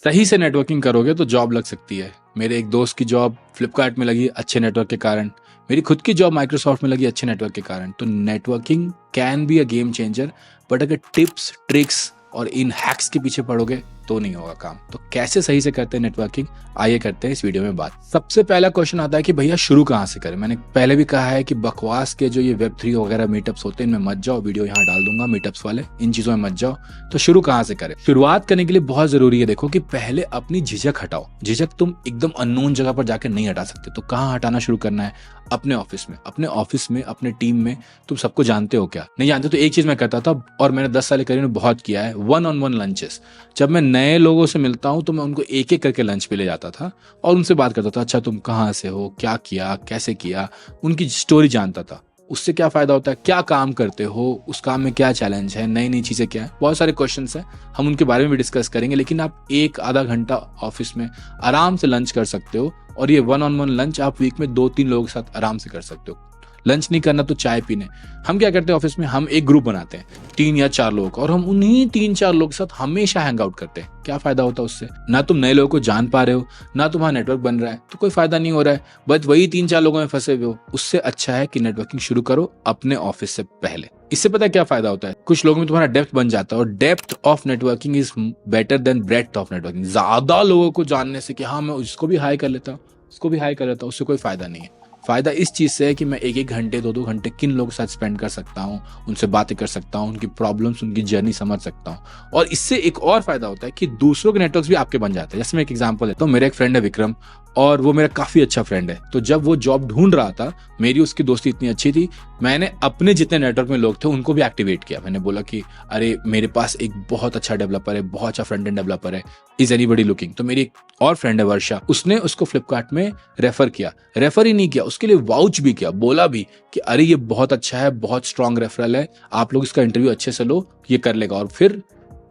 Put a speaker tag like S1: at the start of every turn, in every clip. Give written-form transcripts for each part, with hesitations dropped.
S1: सही से नेटवर्किंग करोगे तो जॉब लग सकती है। मेरे एक दोस्त की जॉब फ्लिपकार्ट में लगी अच्छे नेटवर्क के कारण, मेरी खुद की जॉब माइक्रोसॉफ्ट में लगी अच्छे नेटवर्क के कारण। तो networking can be a game changer, but अगर टिप्स ट्रिक्स और इन हैक्स के पीछे पड़ोगे तो नहीं होगा काम। तो कैसे सही से करते हैं नेटवर्किंग, आइए करते हैं इस वीडियो में बात। सबसे पहला क्वेश्चन आता है कि भैया शुरू कहाँ से करें। मैंने पहले भी कहा है कि बकवास के जो ये Web3 वगैरह मीटअप्स होते हैं इनमें मत जाओ, वीडियो यहाँ डाल दूंगा मीटअप्स वाले, इन चीजों में मत जाओ। तो शुरू कहाँ से करें? शुरुआत करने के लिए बहुत जरूरी है देखो कि पहले अपनी झिझक हटाओ। झिझक तुम एकदम अननोन जगह पर जाकर नहीं हटा सकते, तो कहाँ हटाना शुरू करना है? अपने ऑफिस में। अपने ऑफिस में, अपने टीम में तुम सबको जानते हो क्या? नहीं जानते तो एक चीज मैं करता था और मैंने 10 साल के करियर में बहुत किया है, 1-on-1 लंचेस। जब मैं नए लोगों से मिलता हूं तो मैं उनको एक एक करके लंच पे ले जाता था और उनसे बात करता था, अच्छा तुम कहाँ से हो, क्या किया, कैसे किया, उनकी स्टोरी जानता था। उससे क्या फायदा होता है, क्या काम करते हो, उस काम में क्या चैलेंज है, नई नई चीजें क्या है, बहुत सारे क्वेश्चंस हैं, हम उनके बारे में भी डिस्कस करेंगे। लेकिन आप 1-आधा घंटा ऑफिस में आराम से लंच कर सकते हो और ये 1-on-1 लंच आप वीक में 2-3 लोगों के साथ आराम से कर सकते हो। लंच नहीं करना तो चाय पीने। हम क्या करते हैं ऑफिस में, हम एक ग्रुप बनाते हैं 3 या 4 लोगों का और हम उन्हीं 3-4 लोगों के साथ हमेशा हैंग आउट करते हैं। क्या फायदा होता है उससे? ना तुम नए लोगों को जान पा रहे हो, ना तुम्हारा नेटवर्क बन रहा है, तो कोई फायदा नहीं हो रहा है, बस वही 3-4 लोगों में फंसे हुए हो। उससे अच्छा है कि नेटवर्किंग शुरू करो अपने ऑफिस से पहले। इससे पता है क्या फायदा होता है? कुछ लोगों में तुम्हारा डेप्थ बन जाता है और depth of networking is better than breadth of networking. ज्यादा लोगों को जानने से कि हाँ मैं उसको भी हाई कर लेता हूँ, उसको भी हाई कर लेता हूँ, उससे कोई फायदा नहीं है। फायदा इस चीज से है कि मैं 1-1 घंटे 2-2 घंटे किन लोगों के साथ स्पेंड कर सकता हूँ, उनसे बातें कर सकता हूँ, उनकी प्रॉब्लम्स, उनकी जर्नी समझ सकता हूँ। और इससे एक और फायदा होता है कि दूसरों के नेटवर्क्स भी आपके बन जाते हैं। जैसे मैं एक एग्जांपल देता हूँ, मेरा एक फ्रेंड है विक्रम और वो मेरा काफी अच्छा फ्रेंड है। तो जब वो जॉब ढूंढ रहा था, मेरी उसकी दोस्ती इतनी अच्छी थी, मैंने अपने जितने नेटवर्क में लोग थे उनको भी एक्टिवेट किया। मैंने बोला कि अरे मेरे पास एक बहुत अच्छा डेवलपर है, बहुत अच्छा फ्रंट एंड डेवलपर है, इज एनीबॉडी लुकिंग? तो मेरी एक और फ्रेंड है वर्षा, उसने उसको फ्लिपकार्ट में रेफर किया। रेफर ही नहीं किया, उसके लिए वाउच भी किया, बोला भी कि अरे ये बहुत अच्छा है, बहुत स्ट्रॉन्ग रेफरल है, आप लोग इसका इंटरव्यू अच्छे से लो, ये कर लेगा। और फिर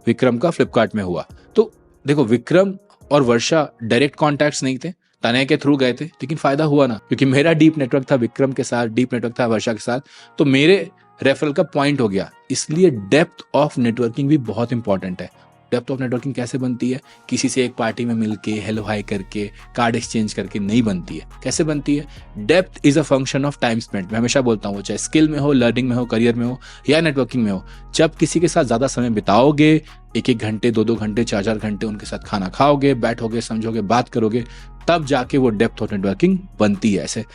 S1: विक्रम का फ्लिपकार्ट में हुआ। तो देखो विक्रम और वर्षा डायरेक्ट कॉन्टैक्ट्स नहीं थे, तनय के थ्रू गए थे, लेकिन फायदा हुआ ना, क्योंकि मेरा डीप नेटवर्क था विक्रम के साथ, डीप नेटवर्क था वर्षा के साथ, तो मेरे रेफरल का पॉइंट हो गया। इसलिए डेप्थ ऑफ नेटवर्किंग भी बहुत इंपॉर्टेंट है। डेप्थ ऑफ नेटवर्किंग कैसे बनती है? किसी से एक पार्टी में मिलके हेलो हाई करके कार्ड एक्सचेंज करके नहीं बनती है। कैसे बनती है? Depth is a function of time spent. मैं हमेशा बोलता हूँ, वो चाहे स्किल में हो, लर्निंग में हो, करियर में हो या नेटवर्किंग में हो, जब किसी के साथ ज्यादा समय बिताओगे, 1-1 घंटे 2-2 घंटे 4-4 घंटे उनके साथ खाना खाओगे, बैठोगे, समझोगे, बात करोगे, तब जाके वो डेप्थ ऑफ नेटवर्किंग बनती है। ऐसे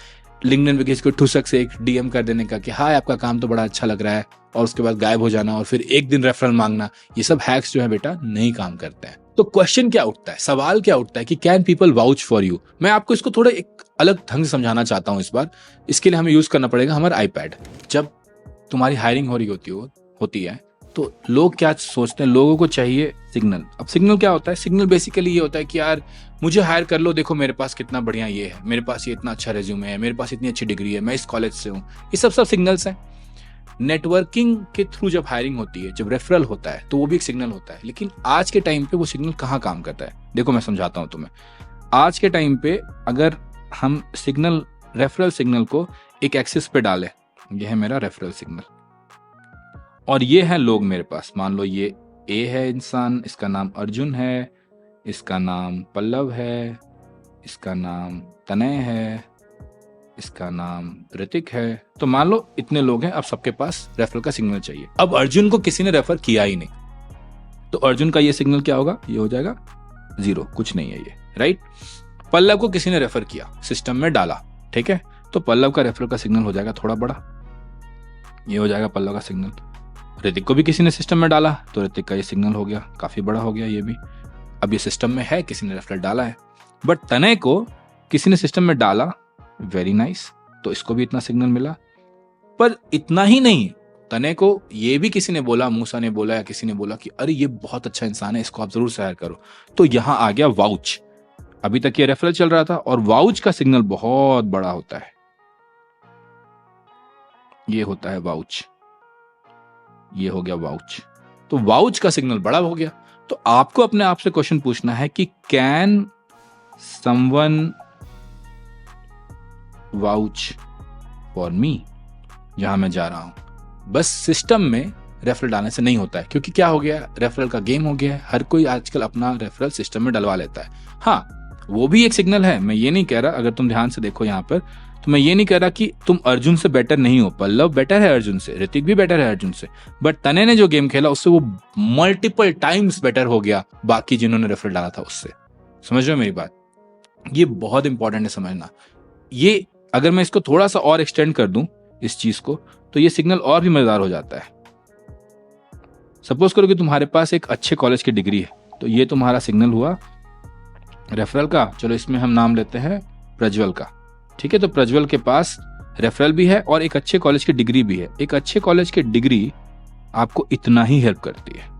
S1: लिंक्डइन पे किसी को ठुसक से एक डीएम कर देने का कि हाय आपका काम तो बड़ा अच्छा लग रहा है, और उसके बाद गायब हो जाना और फिर एक दिन रेफरल मांगना, ये सब हैक्स जो है बेटा नहीं काम करते हैं। तो क्वेश्चन क्या उठता है, सवाल क्या उठता है कि can people vouch for you? मैं आपको इसको थोड़ा एक अलग ढंग से समझाना चाहता हूं इस बार। इसके लिए हमें यूज करना पड़ेगा हमारा आईपैड। जब तुम्हारी हायरिंग हो रही होती है तो लोग क्या सोचते हैं? लोगों को चाहिए सिग्नल। अब सिग्नल क्या होता है? सिग्नल बेसिकली ये होता है कि यार मुझे हायर कर लो, देखो मेरे पास कितना बढ़िया ये है, मेरे पास ये इतना अच्छा रेज्यूमे है, मेरे पास इतनी अच्छी डिग्री है, मैं इस कॉलेज से हूँ। ये सब सिग्नल्स हैं। नेटवर्किंग के थ्रू जब हायरिंग होती है, जब रेफरल होता है, तो वो भी एक सिग्नल होता है। लेकिन आज के टाइम पे वो सिग्नल कहाँ काम करता है? देखो मैं समझाता हूँ तुम्हें। आज के टाइम पे अगर हम सिग्नल, रेफरल सिग्नल को एक एक्सिस पे डालें, ये है मेरा रेफरल सिग्नल और ये है लोग मेरे पास। मान लो ये ए है इंसान, इसका नाम अर्जुन है, इसका नाम पल्लव है, इसका नाम तनय है, इसका नाम ऋतिक है। तो मान लो इतने लोग हैं, अब सबके पास रेफरल का सिग्नल चाहिए। अब अर्जुन को किसी ने रेफर किया ही नहीं, तो अर्जुन का ये सिग्नल क्या होगा? ये हो जाएगा 0, कुछ नहीं है ये, राइट? पल्लव को किसी ने रेफर किया, सिस्टम में डाला, ठीक है, तो पल्लव का रेफरल का सिग्नल हो जाएगा थोड़ा बड़ा, ये हो जाएगा पल्लव का सिग्नल। ऋतिक को भी किसी ने सिस्टम में डाला, तो ऋतिक का ये सिग्नल हो गया, काफी बड़ा हो गया ये भी। अब ये सिस्टम में है, किसी ने रेफरल डाला है। बट तनय को किसी ने सिस्टम में डाला, वेरी नाइस, तो इसको भी इतना सिग्नल मिला। पर इतना ही नहीं, तनय को ये भी किसी ने बोला, मूसा ने बोला या किसी ने बोला कि अरे ये बहुत अच्छा इंसान है, इसको आप जरूर शेयर करो, तो यहां आ गया वाउच। अभी तक ये रेफरल चल रहा था और वाउच का सिग्नल बहुत बड़ा होता है, ये होता है वाउच, ये हो गया वाउच। तो वाउच का सिग्नल बड़ा हो गया। तो आपको अपने आप से क्वेश्चन पूछना है कि can someone vouch for me, जहां मैं जा रहा हूं? बस सिस्टम में रेफरल डालने से नहीं होता है, क्योंकि क्या हो गया, रेफरल का गेम हो गया है, हर कोई आजकल अपना रेफरल सिस्टम में डलवा लेता है। हाँ, वो भी एक सिग्नल है, मैं ये नहीं कह रहा, अगर तुम ध्यान से देखो यहाँ पर, तो मैं ये नहीं कह रहा कि तुम अर्जुन से बेटर नहीं हो, पल्लव बेटर है अर्जुन से, ऋतिक भी बेटर है अर्जुन से, बट तने ने जो गेम खेला उससे वो मल्टीपल टाइम्स बेटर हो गया बाकी जिन्होंने रेफरल डाला था उससे। समझ रहे हो मेरी बात? ये बहुत इंपॉर्टेंट है समझना। ये अगर मैं इसको थोड़ा सा और एक्सटेंड कर दूं इस चीज को, तो ये सिग्नल और भी मजेदार हो जाता है। सपोज करो कि तुम्हारे पास एक अच्छे कॉलेज की डिग्री है, तो ये तुम्हारा सिग्नल हुआ रेफरल का। चलो इसमें हम नाम लेते हैं प्रज्वल का, ठीक है। तो प्रज्वल के पास रेफरल भी है और एक अच्छे कॉलेज की डिग्री भी है। एक अच्छे कॉलेज की डिग्री आपको इतना ही हेल्प करती है,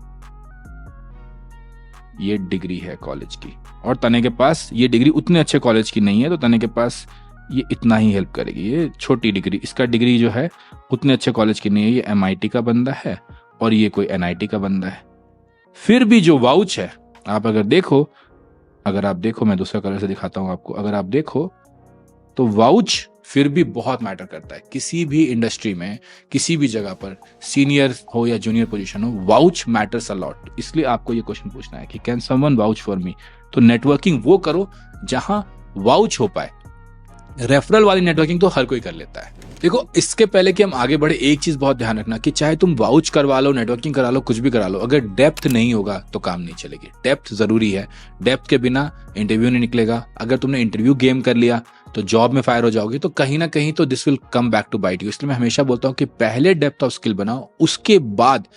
S1: ये डिग्री है कॉलेज की, और तने के पास ये डिग्री उतने अच्छे कॉलेज की नहीं है, तो तने के पास ये इतना ही हेल्प करेगी, ये छोटी डिग्री। इसका डिग्री जो है उतने अच्छे कॉलेज की नहीं है, ये MIT का बंदा है और ये कोई NIT का बंदा है। फिर भी जो वाउच है, आप अगर आप देखो मैं दूसरा कलर से दिखाता हूं आपको, अगर आप देखो तो वाउच फिर भी बहुत मैटर करता है किसी भी इंडस्ट्री में, किसी भी जगह पर, सीनियर हो या जूनियर पोजीशन हो, वाउच मैटर्स अ लॉट। इसलिए आपको ये क्वेश्चन पूछना है कि can someone vouch for me. तो नेटवर्किंग वो करो जहां वाउच हो पाए। रेफरल वाली नेटवर्किंग तो हर कोई कर लेता है। देखो, इसके पहले कि हम आगे बढ़े, एक चीज बहुत ध्यान रखना कि चाहे तुम वाउच करवा लो, नेटवर्किंग करा लो, कुछ भी करा लो, अगर डेप्थ नहीं होगा तो काम नहीं चलेगी। डेप्थ जरूरी है, डेप्थ के बिना इंटरव्यू नहीं निकलेगा। अगर तुमने इंटरव्यू गेम कर लिया तो जॉब में फायर हो जाओगे, तो कहीं ना कहीं तो this will come back to bite you. इसलिए मैं हमेशा बोलता हूँ कि पहले डेप्थ ऑफ स्किल बनाओ, उसके बाद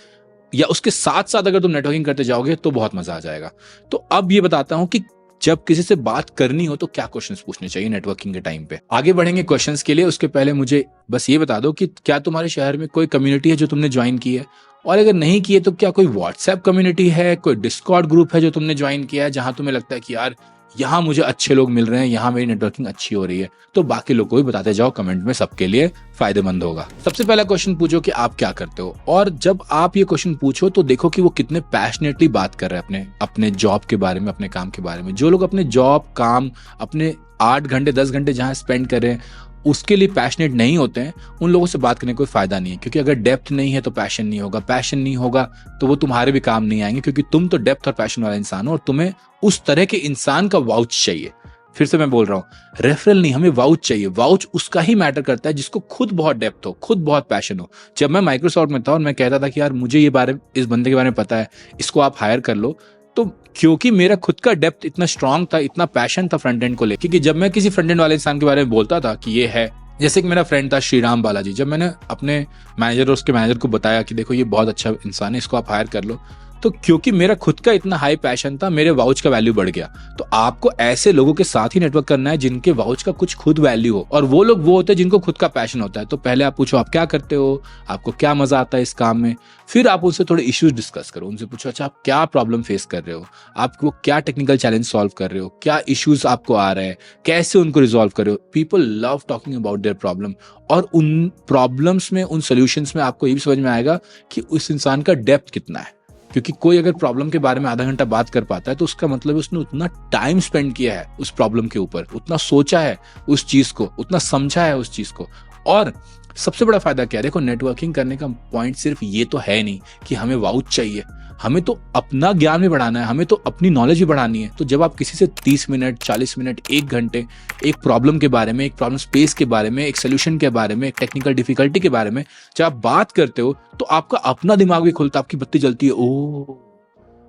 S1: या उसके साथ साथ अगर तुम नेटवर्किंग करते जाओगे तो बहुत मजा आ जाएगा। तो अब ये बताता हूं कि जब किसी से बात करनी हो तो क्या क्वेश्चंस पूछने चाहिए नेटवर्किंग के टाइम पे। आगे बढ़ेंगे क्वेश्चंस के लिए, उसके पहले मुझे बस ये बता दो कि क्या तुम्हारे शहर में कोई कम्युनिटी है जो तुमने ज्वाइन की है, और अगर नहीं की है तो क्या कोई व्हाट्सएप कम्युनिटी है, कोई डिस्कॉर्ड ग्रुप है जो तुमने ज्वाइन किया है, जहां तुम्हें लगता है कि यार यहाँ मुझे अच्छे लोग मिल रहे हैं, यहाँ मेरी नेटवर्किंग अच्छी हो रही है, तो बाकी लोगों को भी बताते जाओ कमेंट में, सबके लिए फायदेमंद होगा। सबसे पहला क्वेश्चन पूछो कि आप क्या करते हो, और जब आप ये क्वेश्चन पूछो तो देखो कि वो कितने पैशनेटली बात कर रहे हैं अपने जॉब के बारे में, अपने काम के बारे में। जो लोग अपने जॉब, काम, अपने 8 घंटे 10 घंटे जहां स्पेंड कर रहे हैं उसके लिए पैशनेट नहीं होते हैं, उन लोगों से बात करने का कोई फायदा नहीं है, क्योंकि अगर डेप्थ नहीं है तो पैशन नहीं होगा, पैशन नहीं होगा तो वो तुम्हारे भी काम नहीं आएंगे, क्योंकि तुम तो डेप्थ और पैशन वाला इंसान हो और तुम्हें उस तरह के इंसान का वाउच चाहिए। फिर से मैं बोल रहा हूं, रेफरल नहीं, हमें वाउच चाहिए। वाउच उसका ही मैटर करता है जिसको खुद बहुत डेप्थ हो, खुद बहुत पैशन हो। जब मैं माइक्रोसॉफ्ट में था और मैं कहता था कि यार मुझे इस बंदे के बारे में पता है, इसको आप हायर कर लो, तो क्योंकि मेरा खुद का डेप्थ इतना स्ट्रांग था, इतना पैशन था फ्रंट एंड को लेकर, कि जब मैं किसी फ्रंट एंड वाले इंसान के बारे में बोलता था कि ये है, जैसे कि मेरा फ्रेंड था श्रीराम बालाजी, जब मैंने अपने मैनेजर और उसके मैनेजर को बताया कि देखो ये बहुत अच्छा इंसान है, इसको आप हायर कर लो, तो क्योंकि मेरा खुद का इतना हाई पैशन था, मेरे वाउच का वैल्यू बढ़ गया। तो आपको ऐसे लोगों के साथ ही नेटवर्क करना है जिनके वाउच का कुछ खुद वैल्यू हो, और वो लोग वो होते हैं जिनको खुद का पैशन होता है। तो पहले आप पूछो आप क्या करते हो, आपको क्या मजा आता है इस काम में, फिर आप उनसे थोड़े इश्यूज डिस्कस करो। उनसे पूछो अच्छा आप क्या प्रॉब्लम फेस कर रहे हो, आपको क्या टेक्निकल चैलेंज सॉल्व कर रहे हो, क्या इश्यूज आपको आ रहे हैं, कैसे उनको रिजॉल्व कर रहे हो। People love talking about their problem, और उन प्रॉब्लम्स में, उन सोल्यूशंस में आपको ये भी समझ में आएगा कि उस इंसान का डेप्थ कितना है। क्योंकि कोई अगर प्रॉब्लम के बारे में आधा घंटा बात कर पाता है तो उसका मतलब उसने उतना टाइम स्पेंड किया है उस प्रॉब्लम के ऊपर, उतना सोचा है उस चीज को, उतना समझा है उस चीज को। और सबसे बड़ा फायदा क्या है, देखो नेटवर्किंग करने का पॉइंट सिर्फ ये तो है नहीं कि हमें वाउच चाहिए, हमें तो अपना ज्ञान भी बढ़ाना है, हमें तो अपनी नॉलेज भी बढ़ानी है। तो जब आप किसी से 30 मिनट, 40 मिनट, 1 घंटे एक प्रॉब्लम के बारे में, एक प्रॉब्लम स्पेस के बारे में, एक सोल्यूशन के बारे में, एक टेक्निकल डिफिकल्टी के बारे में जब आप बात करते हो तो आपका अपना दिमाग भी खुलता है, आपकी बत्ती जलती है, ओ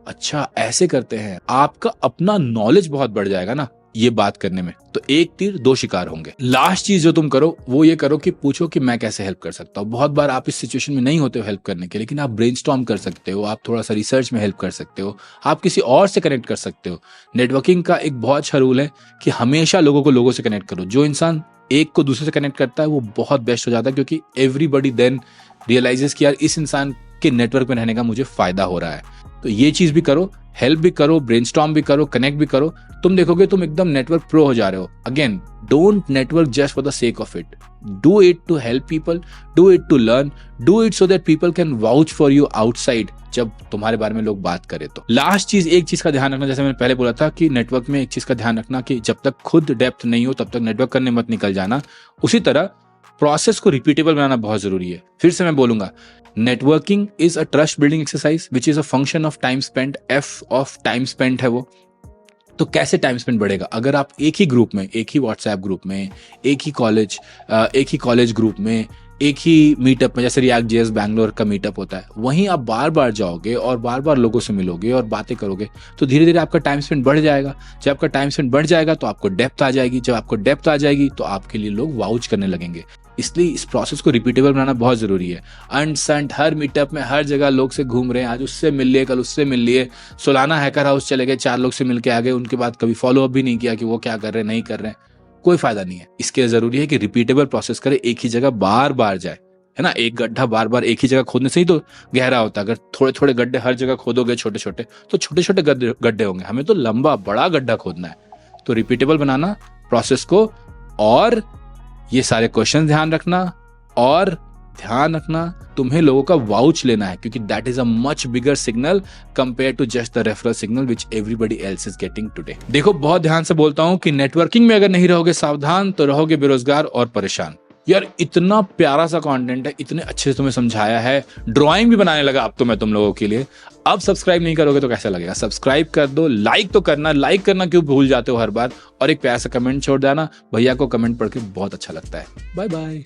S1: अच्छा ऐसे करते हैं, आपका अपना नॉलेज बहुत बढ़ जाएगा ना ये बात करने में। तो एक तीर दो शिकार होंगे। लास्ट चीज जो तुम करो वो ये करो कि पूछो कि मैं कैसे हेल्प कर सकता हूँ। बहुत बार आप इस सिचुएशन में नहीं होते हो हेल्प करने के, लेकिन आप ब्रेनस्टॉर्म कर सकते हो, आप थोड़ा सा रिसर्च में हेल्प कर सकते हो, आप किसी और से कनेक्ट कर सकते हो। नेटवर्किंग का एक बहुत अच्छा रूल है कि हमेशा लोगों को लोगों से कनेक्ट करो। जो इंसान एक को दूसरे से कनेक्ट करता है वो बहुत बेस्ट हो जाता है, क्योंकि एवरीबडी देन रियलाइजेस कि यार इस इंसान के नेटवर्क में रहने का मुझे फायदा हो रहा है। तो ये चीज भी करो, हेल्प भी करो, ब्रेनस्टॉर्म भी करो, कनेक्ट भी करो, तुम देखोगे तुम एकदम नेटवर्क प्रो हो जा रहे हो। Again, don't network just for the sake of it, do it to help people, do it to learn, do it so that people can vouch for you outside जब तुम्हारे बारे में लोग बात करें। तो लास्ट चीज, एक चीज का ध्यान रखना, जैसे मैंने पहले बोला था कि नेटवर्क में एक चीज का ध्यान रखना कि जब तक खुद डेप्थ नहीं हो तब तक नेटवर्क करने मत निकल जाना। उसी तरह प्रोसेस को रिपीटेबल बनाना बहुत जरूरी है। फिर से मैं बोलूंगा, networking is a trust building exercise which is a function of time spent, F of time spent है वो। तो कैसे टाइम स्पेंड बढ़ेगा? अगर आप एक ही ग्रुप में, एक ही व्हाट्सएप ग्रुप में, एक ही कॉलेज ग्रुप में, एक ही मीटअप में, जैसे रिएक्ट जेएस बैंगलोर का मीटअप होता है, वहीं आप बार बार जाओगे और बार बार लोगों से मिलोगे और बातें करोगे, तो धीरे धीरे आपका टाइम स्पेंड बढ़ जाएगा। जब आपका टाइम स्पेंड बढ़ जाएगा तो आपको डेप्थ आ जाएगी। जब आपको डेप्थ आ जाएगी तो आपके लिए लोग वाउच करने लगेंगे। इसलिए इस प्रोसेस को रिपीटेबल बनाना बहुत जरूरी है। अनसंट हर मीटअप में हर जगह लोग से घूम रहे हैं, आज उससे मिल लिए, कल उससे मिल लिए, सोलाना हैकर हाउस चले गए, 4 लोग से मिल के आ गए, उनके बाद कभी फॉलो अप भी नहीं किया कि वो क्या कर रहे हैं, नहीं कर रहे हैं, कोई फायदा नहीं है। इसके जरूरी है कि रिपीटेबल प्रोसेस करे, एक ही जगह बार बार जाए, है ना। एक गड्ढा बार बार एक ही जगह खोदने से ही तो गहरा होता है। अगर थोड़े थोड़े गड्ढे हर जगह खोदोगे छोटे छोटे, तो छोटे छोटे गड्ढे होंगे। हमें तो लंबा बड़ा गड्ढा खोदना है। तो रिपीटेबल बनाना प्रोसेस को, और ये सारे क्वेश्चन ध्यान रखना, और ध्यान रखना तुम्हें लोगों का वाउच लेना है, क्योंकि that is a much bigger signal compare to just the referral signal which everybody else is getting today. देखो, बहुत ध्यान से बोलता हूं कि नेटवर्किंग में अगर नहीं रहोगे सावधान तो रहोगे बेरोजगार और परेशान। यार इतना प्यारा सा कंटेंट है, इतने अच्छे से तुम्हें समझाया है, ड्राइंग भी बनाने लगा अब तो मैं तुम लोगों के लिए। अब सब्सक्राइब नहीं करोगे तो कैसा लगेगा? सब्सक्राइब कर दो, लाइक तो करना, लाइक करना क्यों भूल जाते हो हर बार, और एक प्यारा सा कमेंट छोड़ देना। भैया को कमेंट पढ़ के बहुत अच्छा लगता है। Bye bye.